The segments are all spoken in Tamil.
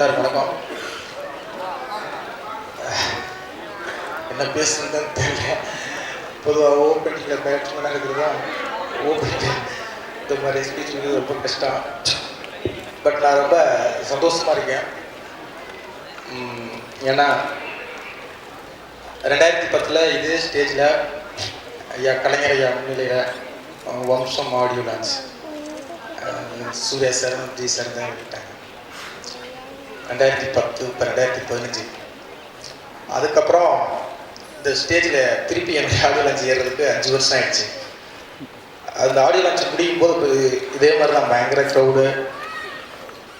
எல்லாரும் வணக்கம். என்ன பேசுறதுன்னு தெரியல. பொதுவாக ஓப்பனிங்கில் பேட்ஸ்மேனாக இருக்கிறதா ஓப்பனிங் இந்த மாதிரி ஸ்பீச் ரொம்ப கஷ்டம். பட் நான் ரொம்ப சந்தோஷமாக இருக்கேன். ஏன்னா 2010 இதே ஸ்டேஜில் ஐயா கலைஞர் ஐயா முன்னிலையில் Vamsam audio launch Suriya sir ji sir தான் விட்டாங்க 2010. இப்போ 2015. அதுக்கப்புறம் இந்த ஸ்டேஜில் திருப்பி என்னுடைய ஆடியோ லான்ச் ஏறுறதுக்கு 5 வருஷம் ஆயிடுச்சு. அந்த ஆடியோ லான்ச் முடியும் போது இதே மாதிரி தான் பயங்கர க்ரௌடு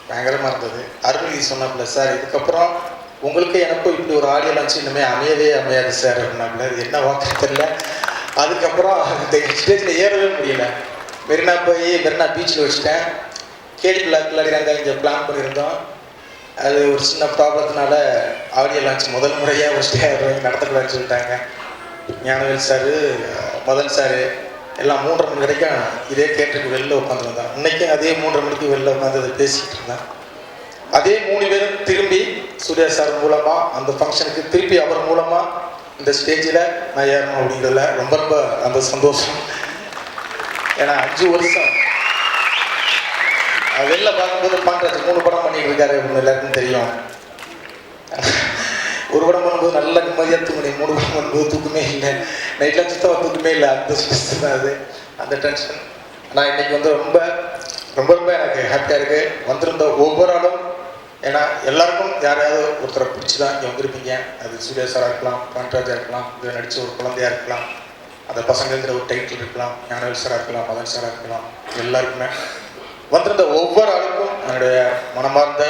பயங்கரமாக இருந்தது. அருள்நிதி சொன்னாப்புல, சார் இதுக்கப்புறம் உங்களுக்கு எனக்கும் இப்படி ஒரு ஆடியோ லான்ச் இன்னுமே அமையாது சார் அப்படின்னாப்புல. இது என்ன வாக்கு தெரியல. அதுக்கப்புறம் இந்த ஸ்டேஜில் ஏறவே முடியல. மெரினா பீச்சில் வச்சுட்டேன். கேடி பிளாக்கில் நாங்கள் இங்கே பிளான் பண்ணியிருந்தோம். அது ஒரு சின்ன ப்ராப்ளத்தினால ஆடியோ லான்ச் முதல் முறையாக ஒரு ஸ்டே நடத்தக்கூடாதுன்னு சொல்லிட்டாங்க. ஞானவேல் சார், மதன் சார் எல்லாம் 3:30 மணி வரைக்கும் இதே தேட்டருக்கு வெளில உட்காந்துருந்தோம். இன்றைக்கும் அதே 3:30 மணிக்கு வெளில உட்காந்து அதை பேசிக்கிட்டு இருந்தேன். அதே 3 பேரும் திரும்பி சூர்யா சார் மூலமாக அந்த ஃபங்க்ஷனுக்கு திருப்பி அவர் மூலமாக இந்த ஸ்டேஜில் நான் ஏறணும் அப்படிங்கிறதுல ரொம்ப ரொம்ப அந்த சந்தோஷம். ஏன்னா 5 வருஷம் வெளில பார்க்கும்போது பண்ணுறது 3 படம் பண்ணிட்டு இருக்காரு அப்படின்னு எல்லாருக்கும் தெரியும். ஒரு படம் பண்ணும்போது நல்ல நிம்மதியாக தூங்கினேன். 3 படம் பண்ணும்போது தூக்கமே இல்லை. நைட்லாம் சுத்தமாக தூக்கமே இல்லை. அந்த ஸ்ட்ரெஸ் தான் அது, அந்த டென்ஷன். ஆனால் இன்றைக்கி வந்து ரொம்ப ரொம்ப ரொம்ப எனக்கு ஹாப்பியாக இருக்குது. வந்திருந்த ஒவ்வொரு ஆளும், ஏன்னா எல்லாருக்கும் யாரையாவது ஒருத்தரை பிடிச்சி தான் இங்கே வந்திருப்பீங்க. அது சூர்யா சாராக இருக்கலாம், பாண்டராஜாக இருக்கலாம், இது நடித்த ஒரு குழந்தையாக இருக்கலாம், அந்த பசங்கிற ஒரு டைட்டில் இருக்கலாம், ஞானவேல் சாராக இருக்கலாம், மதன் சாராக இருக்கலாம். எல்லாருக்குமே வந்திருந்த ஒவ்வொரு ஆளுக்கும் என்னுடைய மனமார்ந்த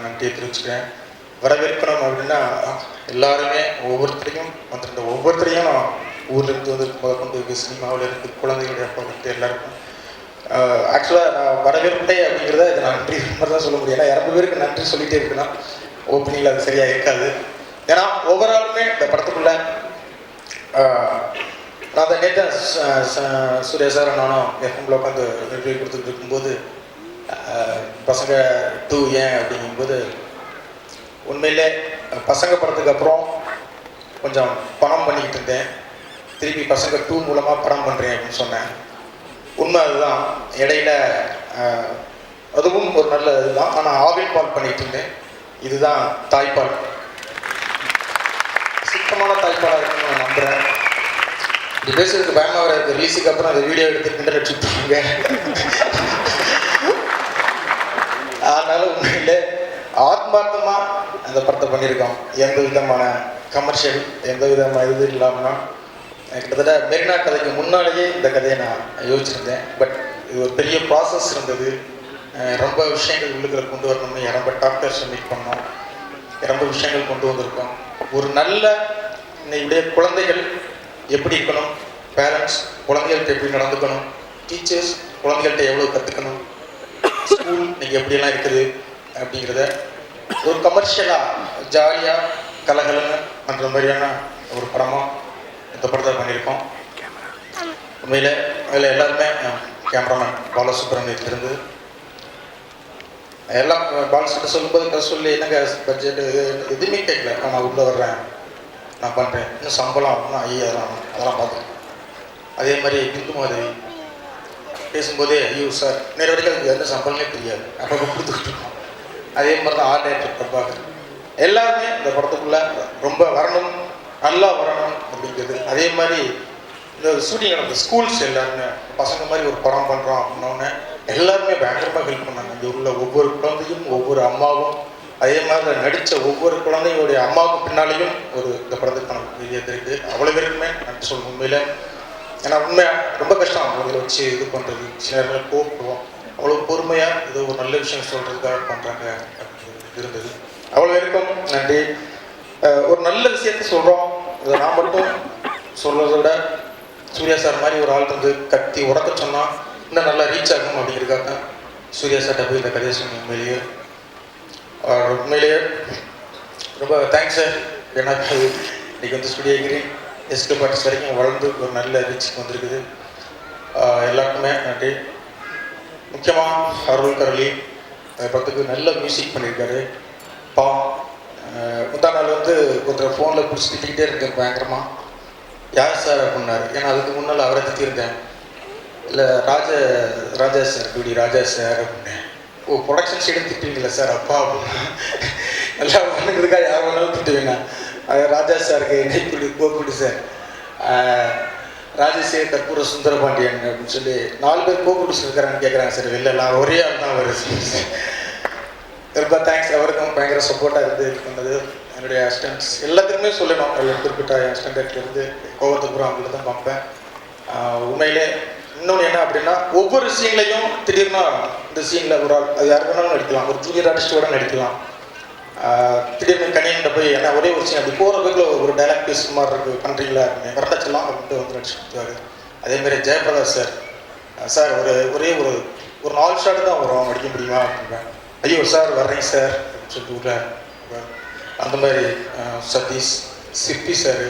நன்றியை தெரிவிச்சுக்கிறேன். வரவேற்கணும் அப்படின்னா எல்லாருமே ஒவ்வொருத்தரையும் வந்திருந்த ஒவ்வொருத்தரையும் நான் ஊர்லேருந்து வந்து முதற்கொண்டு சினிமாவில் இருந்து குழந்தைகளுடைய அப்பா வந்து எல்லாருக்கும் ஆக்சுவலாக நான் வரவேற்பை அப்படிங்கிறத இதை நான் நன்றி மாதிரி தான் சொல்ல முடியும். ஏன்னா 2 பேருக்கு நன்றி சொல்லிகிட்டே இருக்குன்னா ஓப்பனிங்கில் அது சரியாக இருக்காது. ஏன்னா ஒவ்வொரு ஆளுமே இந்த படத்துக்குள்ளே நான் அதை நேற்று சூர்யா சார் நானும் எஃப்எம்ல உட்காந்து ரிவ்யூ கொடுத்துட்டு இருக்கும்போது பசங்க 2 ஏன் அப்படிங்கும்போது உண்மையிலே பசங்க படத்துக்கு அப்புறம் கொஞ்சம் படம் பண்ணிக்கிட்டு இருந்தேன். திருப்பி பசங்க 2 மூலமாக படம் பண்ணுறேன் அப்படின்னு சொன்னேன். உண்மை அதுதான். இடையில அதுவும் ஒரு நல்ல இதுதான். ஆனால் ஆவின் பால் பண்ணிகிட்டு இருந்தேன். இதுதான் தாய்ப்பால், சுத்தமான தாய்ப்பாலாக இருக்குன்னு நான் நம்புகிறேன். இது பேசுறதுக்கு பயமாக இருக்குது. ரிலீஸுக்கு அப்புறம் அந்த வீடியோ எடுத்து இன்டர்நெட் சுற்றுவாங்க. அதனால உண்மையிலே ஆத்மார்த்தமாக அந்த படத்தை பண்ணியிருக்கோம். எந்த விதமான கமர்ஷியல் எந்த விதமான இது இல்லாமல் கிட்டத்தட்ட மெரினா கதைக்கு முன்னாலேயே இந்த கதையை நான் யோசிச்சிருந்தேன். பட் இது ஒரு பெரிய ப்ராசஸ் இருந்தது. ரொம்ப விஷயங்கள் உள்ளுக்குள்ள கொண்டு வரணும்னு ரொம்ப டாக்டர்ஸை மீட் பண்ணோம். ரொம்ப விஷயங்கள் கொண்டு வந்திருக்கோம். ஒரு நல்ல இன்னையுடைய குழந்தைகள் எப்படி இருக்கணும், பேரண்ட்ஸ் குழந்தைகள்கிட்ட எப்படி நடந்துக்கணும், டீச்சர்ஸ் குழந்தைகள்கிட்ட எவ்வளோ கற்றுக்கணும், ஸ்கூல் இன்னைக்கு எப்படியெல்லாம் இருக்குது அப்படிங்கிறத ஒரு கமர்ஷியலாக ஜாலியாக கலகலன்னு பண்ணுற மாதிரியான ஒரு படமாக இந்த படத்தை பண்ணியிருக்கோம். உண்மையில் அதில் எல்லாருமே கேமராமேன் பாலசுப்ரமணியத்திலிருந்து எல்லாம் பாலசுப்ரமணியம் சொல்லும்போது சொல்லி என்னங்க பட்ஜெட்டு எதுவுமே கேட்கல. நான் உள்ளே வர்றேன், நான் பண்ணுறேன், இன்னும் சம்பளம் இன்னும் ஐயா அதெல்லாம் பார்த்துக்கேன். அதே மாதிரி பிந்து மாதவி பேசும்போதே ஐயோ சார் நேர வரைக்கும் அதுக்கு எந்த சம்பளமே தெரியாது, அப்போ கொடுத்துக்கிட்டு இருக்கோம். அதே மாதிரி தான் ஆர்டேட்டர் பிரபாகர் எல்லாருமே இந்த படத்துக்குள்ளே ரொம்ப வரணும், நல்லா வரணும் அப்படிங்கிறது. அதே மாதிரி இந்த ஷூட்டிங் நடந்த ஸ்கூல்ஸ் எல்லாருமே பசங்க மாதிரி ஒரு படம் பண்ணுறோம் அப்படின்னோடனே எல்லாருமே பயங்கரமாக ஹெல்ப் பண்ணாங்க. இங்கே உள்ள ஒவ்வொரு குழந்தையும் ஒவ்வொரு அம்மாவும் அதே மாதிரி நடித்த ஒவ்வொரு குழந்தைங்களுடைய அம்மாவுக்கு பின்னாலேயும் ஒரு இந்த படத்துக்கான வெளியது இருக்குது. அவ்வளோ பேருக்குமே நன்றி சொல்லணும் உண்மையில். ஏன்னா உண்மையாக ரொம்ப கஷ்டம் அவங்களை வச்சு இது பண்ணுறது. சில நேரங்களில் கோப்பிடுவோம். அவ்வளோ பொறுமையாக ஏதோ ஒரு நல்ல விஷயம் சொல்கிறதுக்காக பண்ணுறாங்க அப்படின்னு இருந்தது. அவ்வளோ பேருக்கும் நன்றி. ஒரு நல்ல விஷயத்த சொல்கிறோம், இதை நான் மட்டும் சொல்கிறத விட சூர்யா சார் மாதிரி ஒரு ஆள் வந்து கத்தி உடக்க சொன்னால் இன்னும் நல்லா ரீச் ஆகும் அப்படிங்கிறதுக்காக தான் சூர்யா சார்கிட்ட போய் இந்த கதையை சொன்னேன். உண்மையிலேயே ரொம்ப தேங்க்ஸ் சார். ஏன்னா இன்றைக்கி வந்து ஸ்டுடியோ கிரீன் எஸ்கே பார்ட்டிஸ் வரைக்கும் வளர்ந்து ஒரு நல்ல ரீச்சுக்கு வந்திருக்குது. எல்லாருக்குமே நன்றி. முக்கியமாக அருள் கரளி படத்துக்கு நல்ல மியூசிக் பண்ணியிருக்காரு. பாவம் முந்தா நாள் வந்து ஒருத்தர் ஃபோனில் பிடிச்சி திட்டிக்கிட்டே இருக்கேன் பயங்கரமாக. யார் சார் அப்படின்னாரு. ஏன்னா அதுக்கு முன்னால் அவரை திட்டியிருந்தேன். இல்லை ராஜா சார் இப்படி ராஜா சார் அப்படின்னேன். ஓ ப்ரொடக்ஷன் சைடு திட்டுவீங்களா சார் அப்பா அப்படின்னு. நல்லா பண்ணுறதுக்காக யார் வேணாலும் திட்டுவீங்க. அது ராஜா சாருக்கு என்னை இப்படி கோப்பிடி சார் ராஜசேகர் கற்பூர சுந்தரபாண்டியன் அப்படின்னு சொல்லி 4 பேர் கோப்பிடி சொல்லிருக்காங்கன்னு கேட்குறாங்க சார். வெளிலலாம் ஒரே ஆள் தான் வருது. ரொம்ப தேங்க்ஸ். அவருக்கும் பயங்கர சப்போர்ட்டாக இருந்து இது பண்ணது. என்னுடைய அசிஸ்டன்ட்ஸ் எல்லாத்துக்குமே சொல்லணும். குறிப்பிட்ட அசிஸ்டன்ட் இருந்து கோவத்துக்குறம் அவங்கள தான் பார்ப்பேன். உண்மையிலே இன்னொன்று என்ன அப்படின்னா ஒவ்வொரு சீன்லையும் திடீர்னா இந்த சீனில் ஒரு ஆள் அது யார் வேணாலும் நடிக்கலாம். ஒரு ஜூனியர் ஆர்டிஸ்டோட நடிக்கலாம். திடீர்னு கனியன்கிட்ட போய் என்ன ஒரே ஒரு சீன் அப்படி போகிற போக்கில் ஒரு டைலாக் பேசுகிற மாதிரி இருக்குது பண்ணுறீங்களா அப்படின்னு வரட்டச்சலாம் அப்படின்ட்டு வந்து நடிச்சு கொடுத்தாரு. அதேமாதிரி ஜெயபிரகாஷ் சார் சார் ஒரே ஒரு 4 ஷாட் தான் வரும் நடிக்க முடியுமா அப்படின்பேன். ஐயோ சார் வர்றேங்க சார் அப்படின்னு சொல்லிட்டு விட்றாரு. அந்த மாதிரி சதீஷ் சிற்பி சார்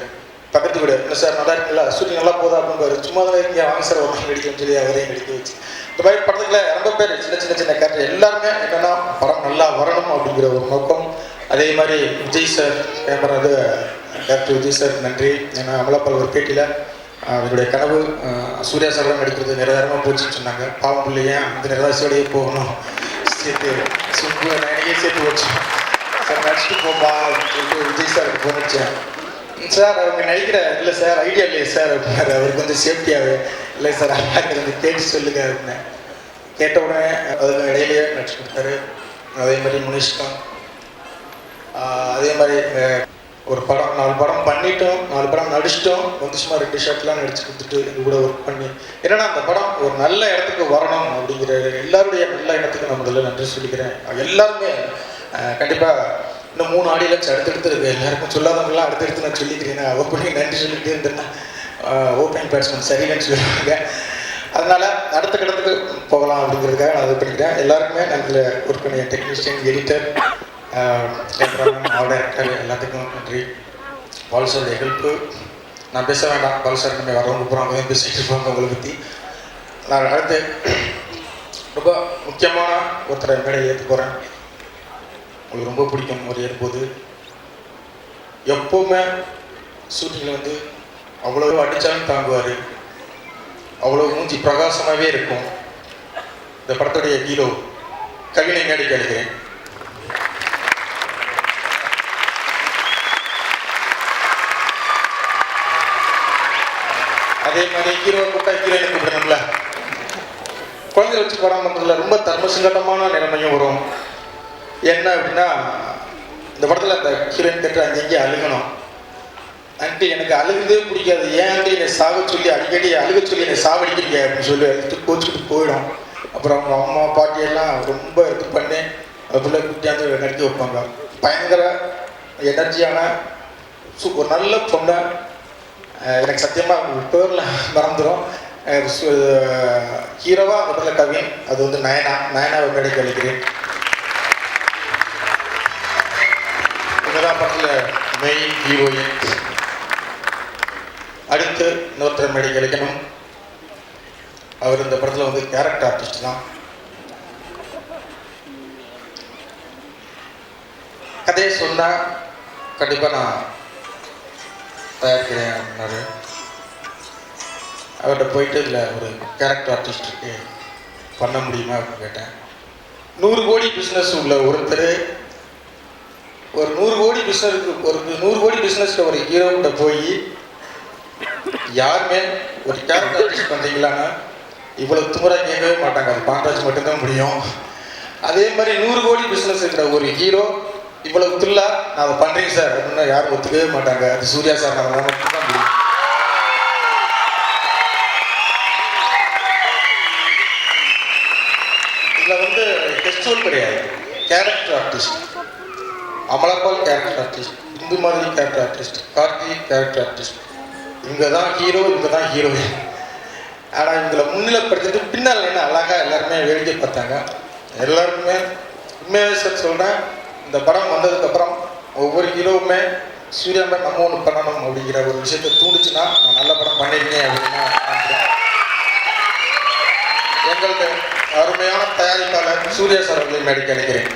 பக்கத்து வீடு என்ன சார் நல்லா இருக்குங்களா ஷூட்டிங் நல்லா போதா அப்படின்னு சும்மா தான் இருக்கீங்க வாங்க சார் ஒன்றும் நடிக்கணும்னு சொல்லி அவரையும் நடிக்க வச்சு இந்த மாதிரி படத்துக்குள்ள ரொம்ப பேர் சின்ன கேரக்டர் எல்லாருமே என்னென்னா படம் நல்லா வரணும் அப்படிங்கிற ஒரு நோக்கம். அதே மாதிரி Vijay sir camera director Vijay sir நன்றி. ஏன்னா அமலாப்பால் ஒரு பேட்டியில் அவருடைய கனவு சூர்யா சார் தான் நடிக்கிறது நிறைவேறமாக போச்சுன்னு சொன்னாங்க. பாவம் பிள்ளையே அந்த நிறவாசியோடையே போகணும் சேர்த்து சிம்பு நைனையே சேர்த்து வச்சோம் சார் நடிச்சுட்டு போப்பா அப்படின்னு சொல்லிட்டு விஜய் சாருக்கு போன் வச்சேன். சார் அவங்க நடிக்கிற இல்லை சார் ஐடியா இல்லையே சார் அப்படின்னாரு. அவருக்கு வந்து சேஃப்டியாகவே இல்லை சார் அம்மாக்கு வந்து கேட்டு சொல்லுங்க அப்படின்னேன். கேட்ட உடனே அதுக்கு இடையிலேயே நடிச்சு கொடுத்தாரு. அதே மாதிரி முனிஷ்கா அதே மாதிரி ஒரு படம் 4 படம் பண்ணிட்டோம் 4 படம் நடிச்சிட்டோம். வந்து சும்மா 2 ஷாட்லாம் நடிச்சு கொடுத்துட்டு எங்கள் கூட ஒர்க் பண்ணி என்னன்னா அந்த படம் ஒரு நல்ல இடத்துக்கு வரணும் அப்படிங்கிற எல்லாருடைய நல்ல இடத்துக்கு நான் முதல்ல நன்றி சொல்லிக்கிறேன். எல்லாருமே கண்டிப்பாக இன்னும் 3 ஆடியோ லான்ச் அடுத்தடுத்து இருக்குது. எல்லாருக்கும் சொல்லாதவங்களாம் அடுத்தடுத்து நான் சொல்லிக்கிறேன். அவர் பண்ணி நன்றி சொல்லிகிட்டே இருந்தேன்னா ஓப்பனிங் பேட்ஸ்மேன் சரியில்லைன்னு சொல்லுவாங்க. அதனால் அடுத்த கடத்துக்கு போகலாம் அப்படிங்கிறதுக்காக நான் இது பண்ணிக்கிறேன். எல்லாருக்குமே நன்றில் ஒர்க் பண்ணிய டெக்னீஷியன் எடிட்டர் டேரக்டர் எல்லாத்துக்கும் நன்றி. பால் சாருடைய ஹெல்ப்பு நான் பேச வேண்டாம். பால் சார் நம்ம வரவங்க போகிறாங்க பேசிகிட்டு இருப்பாங்க உங்களை பற்றி. நான் அடுத்து ரொம்ப முக்கியமான ஒருத்தரை மேடையில் ஏற்று போகிறேன். உங்களுக்கு ரொம்ப பிடிக்கும் ஒரு ஏற்போது எப்போவுமே ஷூட்டிங்கில் வந்து அவ்வளோ அடித்தாலும் தாங்குவார். அவ்வளோ மூஞ்சி பிரகாசமாகவே இருக்கும். இந்த படத்துடைய ஹீரோ கவினை மேடைக்கு அழைக்கிறேன். அதே மாதிரி ஹீரோ கூப்பிட்டா ஹீரோயினை கூப்பிடணும்ல. குழந்தை வச்சு படம் பண்ணுறதுல ரொம்ப தர்மசங்கட்டமான நிலைமையும் வரும். என்ன அப்படின்னா இந்த படத்தில் அந்த ஹீரோயின் கட்டு அங்கங்கே அழுகணும். ஆண்டி எனக்கு அழுகுதே பிடிக்காது. ஏன் ஆண்டி என்னை சாக சொல்லி அடிக்கடி அழுக சொல்லி என்னை சாவடிக்கிறீங்க அப்படின்னு சொல்லி எடுத்து கோச்சிக்கிட்டு போயிடும். அப்புறம் அவங்க அம்மா பாட்டியெல்லாம் ரொம்ப இது பண்ணி அதுக்குள்ளே கூட்டியாந்து நடிக்க வைப்பாங்க. பயங்கர எனர்ஜியான ஒரு நல்ல பொண்ணை எனக்கு சத்தியமாக பேரில் மறந்துடும். ஹீரோவாக அந்த படத்தில் கவின் அது வந்து நயனாவை மேடைக்கு அழைக்கிறேன். படத்தில் மெயின் ஹீரோயின். அடுத்து இன்னொருத்தர் மேடை கிடைக்கணும். அவர் இந்த படத்தில் வந்து கேரக்டர் ஆர்டிஸ்ட் தான். கதையை சொன்னால் கண்டிப்பாக நான் தயாரிக்கிறேன் அப்படின்னாரு. அவர்கிட்ட போயிட்டு இதில் ஒரு கேரக்டர் ஆர்டிஸ்ட்டுக்கு பண்ண முடியுமா அப்படின்னு கேட்டேன். 100 கோடி பிஸ்னஸ் உள்ள ஒருத்தர் ஒரு 100 கோடி பிஸ்னஸுக்கு ஒரு 100 கோடி பிஸ்னஸில் ஒரு ஹீரோக்கிட்ட போய் யாருமே ஒரு கேரக்டர் ஆர்டிஸ்ட் பண்ணுறீங்களான்னா இவ்வளோ துமுறை கேட்கவே மாட்டாங்க. அது பாண்டாஜ் மட்டும்தான் முடியும். அதே மாதிரி 100 கோடி பிஸ்னஸ் இருக்கிற ஒரு ஹீரோ இவ்வளவு துல்லா நான் அதை பண்ணுறீங்க சார் அப்படின்னா யாரும் ஒத்துக்கவே மாட்டாங்க. அது சூர்யா சார் நான் மட்டும்தான் முடியும். இதில் வந்து டெஸ்டுவல் கிடையாது. Character artist. Amala Paul character artist, Indhu மாதிரி character artist, Karthi character artist. இவங்க தான் ஹீரோ, இவங்க தான் ஹீரோயின். ஆனால் இவங்களை முன்னிலைப்படுத்திட்டு பின்னால் என்ன அழகாக எல்லாருமே வேடிக்கை பார்த்தாங்க. எல்லாருக்குமே உண்மையாக சார் சொல்கிறேன். இந்த படம் வந்ததுக்கப்புறம் ஒவ்வொரு ஹீரோவுமே சூர்யா மேம் நம்ம ஒன்று பண்ணணும் அப்படிங்கிற ஒரு விஷயத்தை தூண்டுச்சுன்னா நான் நல்ல படம் பண்ணியிருக்கேன் அப்படின்னு நான் நினைக்கிறேன். எங்களுக்கு அருமையான தயார் தயாரிப்பாளர் சூர்யா சார் அவர்களை மேடைக்கு அழைக்கிறேன்.